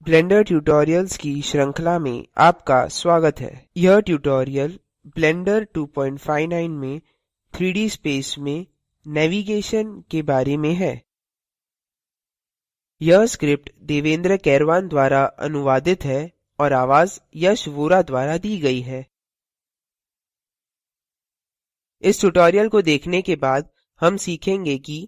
Blender tutorials की श्रृंखला में आपका स्वागत है। यह ट्यूटोरियल ब्लेंडर 259 में 3D स्पेस में नेविगेशन के बारे में है। यह स्क्रिप्ट देवेंद्र कैरवान द्वारा अनुवादित है और आवाज यश वोरा द्वारा दी गई है। इस ट्यूटोरियल को देखने के बाद हम सीखेंगे कि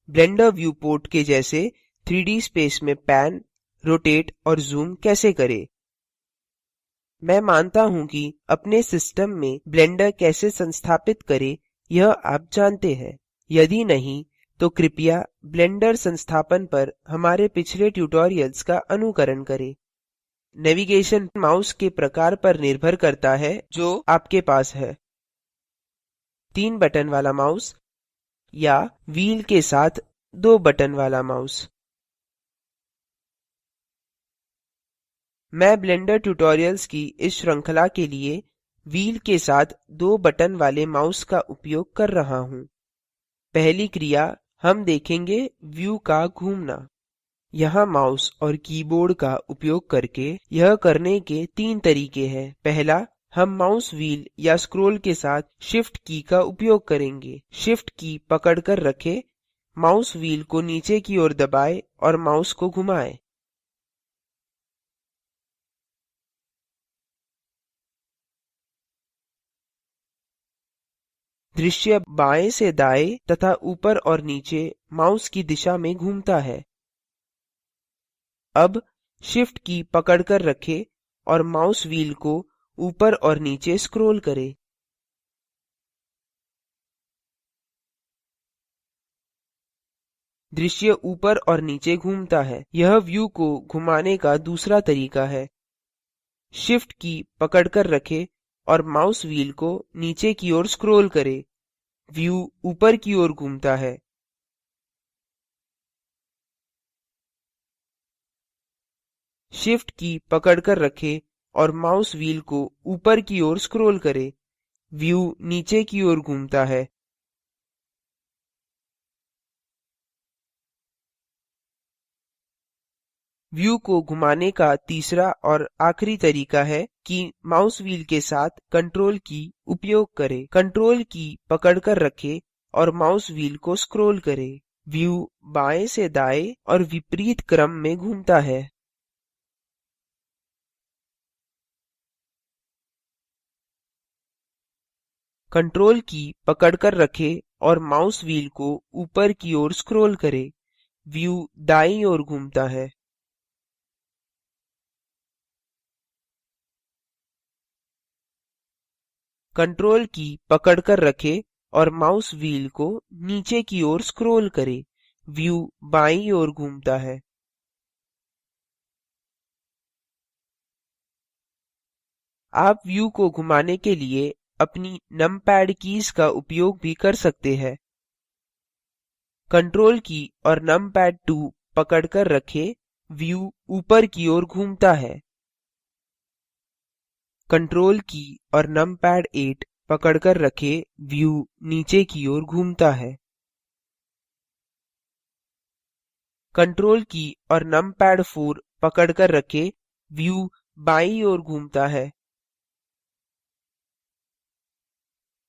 ब्लेंडर व्यू पोर्ट के जैसे 3D स्पेस में पैन, रोटेट और जूम कैसे करें। मैं मानता हूं कि अपने सिस्टम में ब्लेंडर कैसे संस्थापित करें यह आप जानते हैं। यदि नहीं, तो कृपया ब्लेंडर संस्थापन पर हमारे पिछले ट्यूटोरियल्स का अनुकरण करें। नेविगेशन माउस के प्रकार पर निर्भर करता है जो आपके पास है। 3 बटन वाला माउस या व्हील के साथ 2 बटन वाला माउस। मैं ब्लेंडर ट्यूटोरियल्स की इस श्रृंखला के लिए व्हील के साथ 2 बटन वाले माउस का उपयोग कर रहा हूँ। पहली क्रिया हम देखेंगे व्यू का घूमना। यहाँ माउस और कीबोर्ड का उपयोग करके यह करने के 3 तरीके हैं। पहला, हम माउस व्हील या स्क्रोल के साथ शिफ्ट की का उपयोग करेंगे। शिफ्ट की पकड़कर रखें, माउस व्हील को नीचे की ओर दबाएं और माउस को घुमाएं। दृश्य बाएं से दाएं तथा ऊपर और नीचे माउस की दिशा में घूमता है। अब शिफ्ट की पकड़कर रखें और माउस व्हील को ऊपर और नीचे स्क्रॉल करें। दृश्य ऊपर और नीचे घूमता है। यह व्यू को घुमाने का दूसरा तरीका है। शिफ्ट की पकड़कर रखें और माउस व्हील को नीचे की ओर स्क्रॉल करें। व्यू ऊपर की ओर घूमता है। शिफ्ट की पकड़कर रखें और माउस व्हील को ऊपर की ओर स्क्रॉल करें। व्यू नीचे की ओर घूमता है। व्यू को घुमाने का तीसरा और आखिरी तरीका है कि माउस व्हील के साथ कंट्रोल की उपयोग करें। कंट्रोल की पकड़कर रखें और माउस व्हील को स्क्रॉल करें। व्यू बाएं से दाएं और विपरीत क्रम में घूमता है। कंट्रोल की पकड़कर रखें और माउस व्हील को ऊपर की ओर स्क्रॉल करें। व्यू दाईं ओर घूमता है। कंट्रोल की पकड़कर रखें और माउस व्हील को नीचे की ओर स्क्रॉल करें। व्यू बाईं ओर घूमता है। आप व्यू को घुमाने के लिए अपनी नमपैड कीज का उपयोग भी कर सकते हैं। कंट्रोल की और नमपैड 2 पकड़कर रखें। व्यू ऊपर की ओर घूमता है। कंट्रोल की और नमपैड 8 पकड़कर रखें। व्यू नीचे की ओर घूमता है। कंट्रोल की और नमपैड 4 पकड़कर रखें। व्यू बाईं ओर घूमता है।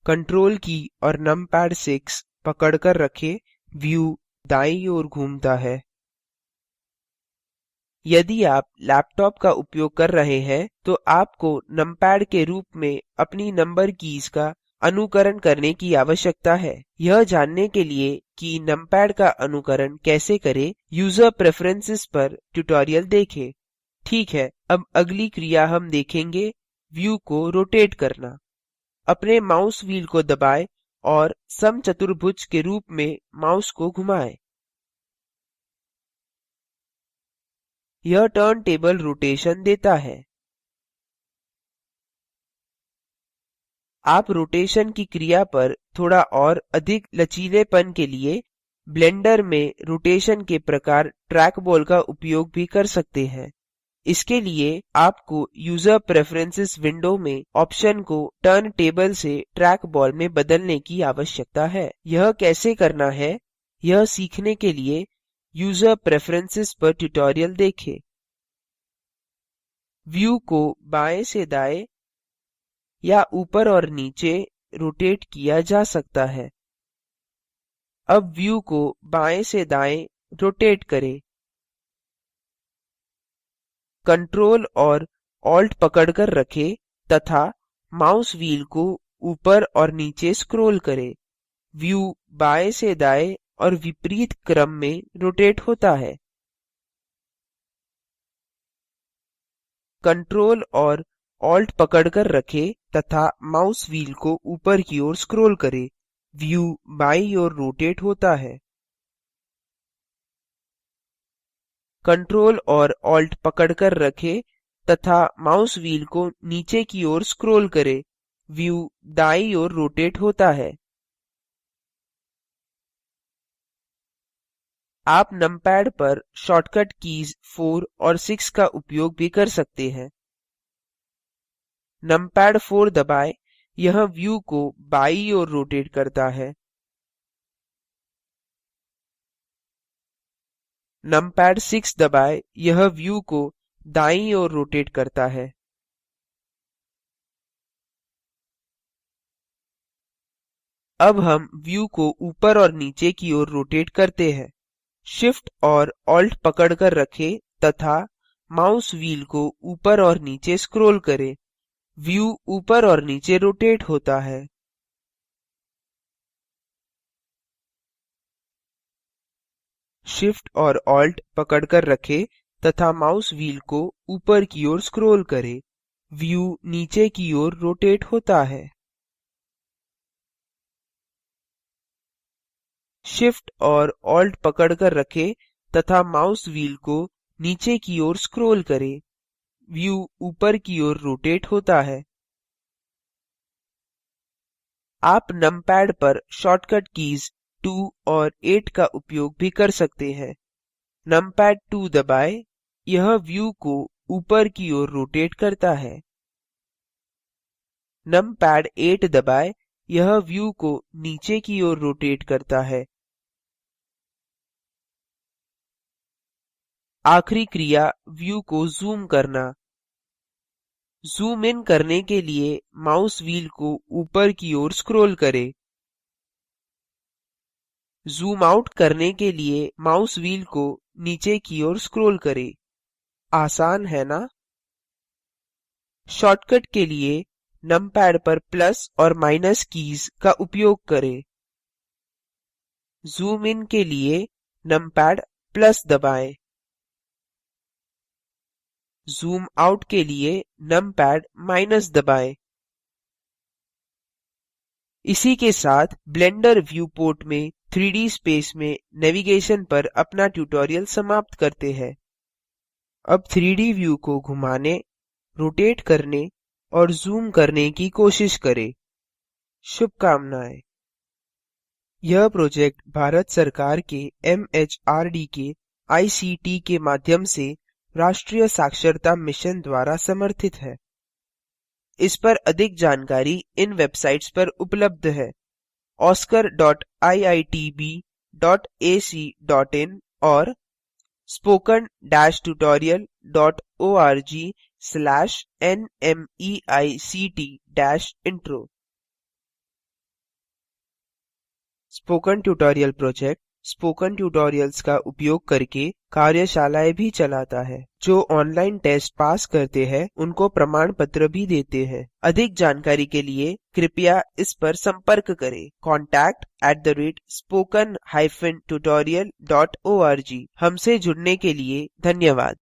कंट्रोल की और नमपैड 6 पकड़कर रखें। व्यू दाईं ओर घूमता है। यदि आप लैपटॉप का उपयोग कर रहे हैं, तो आपको नमपैड के रूप में अपनी नंबर कीज का अनुकरण करने की आवश्यकता है। यह जानने के लिए कि नमपैड का अनुकरण कैसे करें, यूजर प्रेफरेंसेस पर ट्यूटोरियल देखें। ठीक है, अब अगली क्रिया हम देखेंगे व्यू को रोटेट करना। अपने माउस व्हील को दबाएं और समचतुर्भुज के रूप में माउस को घुमाएं। यह टर्न टेबल रोटेशन देता है। आप रोटेशन की क्रिया पर थोड़ा और अधिक लचीलेपन के लिए ब्लेंडर में रोटेशन के प्रकार ट्रैक बॉल का उपयोग भी कर सकते हैं। इसके लिए आपको यूजर प्रेफरेंसेस विंडो में ऑप्शन को टर्न टेबल से ट्रैक बॉल में बदलने की आवश्यकता है। यह कैसे करना है, यह सीखने के लिए यूजर प्रेफरेंसेस पर ट्यूटोरियल देखें। व्यू को बाएं से दाएं या ऊपर और नीचे रोटेट किया जा सकता है। अब व्यू को बाएं से दाएं रोटेट करें। कंट्रोल और ऑल्ट पकड़कर रखें तथा माउस व्हील को ऊपर और नीचे स्क्रॉल करें। व्यू बाएं से दाएं और विपरीत क्रम में रोटेट होता है। कंट्रोल और ऑल्ट पकड़कर रखें तथा माउस व्हील को ऊपर की ओर स्क्रॉल करें। व्यू बाईं ओर रोटेट होता है। कंट्रोल और ऑल्ट पकड़कर रखें तथा माउस व्हील को नीचे की ओर स्क्रॉल करें। व्यू दाईं ओर रोटेट होता है। आप नमपैड पर शॉर्टकट कीज 4 और 6 का उपयोग भी कर सकते हैं। नमपैड 4 दबाएं, यह व्यू को बाईं ओर रोटेट करता है। नमपैड 6 दबाएं, यह व्यू को दाईं ओर रोटेट करता है। अब हम व्यू को ऊपर और नीचे की ओर रोटेट करते हैं। शिफ्ट और ऑल्ट पकड़कर रखें तथा माउस व्हील को ऊपर और नीचे स्क्रॉल करें। व्यू ऊपर और नीचे रोटेट होता है। शिफ्ट और ऑल्ट पकड़कर रखें तथा माउस व्हील को ऊपर की ओर स्क्रॉल करें। व्यू नीचे की ओर रोटेट होता है। शिफ्ट और ऑल्ट पकड़कर रखें तथा माउस व्हील को नीचे की ओर स्क्रॉल करें। व्यू ऊपर की ओर रोटेट होता है। आप नमपैड पर शॉर्टकट कीज 2 और 8 का उपयोग भी कर सकते हैं। नमपैड 2 दबाएं, यह व्यू को ऊपर की ओर रोटेट करता है। नमपैड 8 दबाएं, यह व्यू को नीचे की ओर रोटेट करता है। आखिरी क्रिया व्यू को जूम करना। जूम इन करने के लिए माउस व्हील को ऊपर की ओर स्क्रॉल करें। जूम आउट करने के लिए माउस व्हील को नीचे की ओर स्क्रॉल करें। आसान है ना? शॉर्टकट के लिए नमपैड पर प्लस और माइनस कीज का उपयोग करें। जूम इन के लिए नमपैड प्लस दबाएं। जूम आउट के लिए नमपैड माइनस दबाएं। इसी के साथ ब्लेंडर व्यू पोर्ट में 3D स्पेस में नेविगेशन पर अपना ट्यूटोरियल समाप्त करते हैं। अब 3D व्यू को घुमाने, रोटेट करने और जूम करने की कोशिश करें। शुभकामनाएं। यह प्रोजेक्ट भारत सरकार के MHRD के ICT के माध्यम से राष्ट्रीय साक्षरता मिशन द्वारा समर्थित है। इस पर अधिक जानकारी इन वेबसाइट्स पर उपलब्ध है: oscar.iitb.ac.in और spoken-tutorial.org/nmeict-intro। Spoken tutorial project spoken tutorials का उपयोग करके कार्यशालाएँ भी चलाता है। जो ऑनलाइन टेस्ट पास करते हैं उनको प्रमाण पत्र भी देते हैं। अधिक जानकारी के लिए कृपया इस पर संपर्क करें। contact@spoken-tutorial.org। हमसे जुड़ने के लिए धन्यवाद।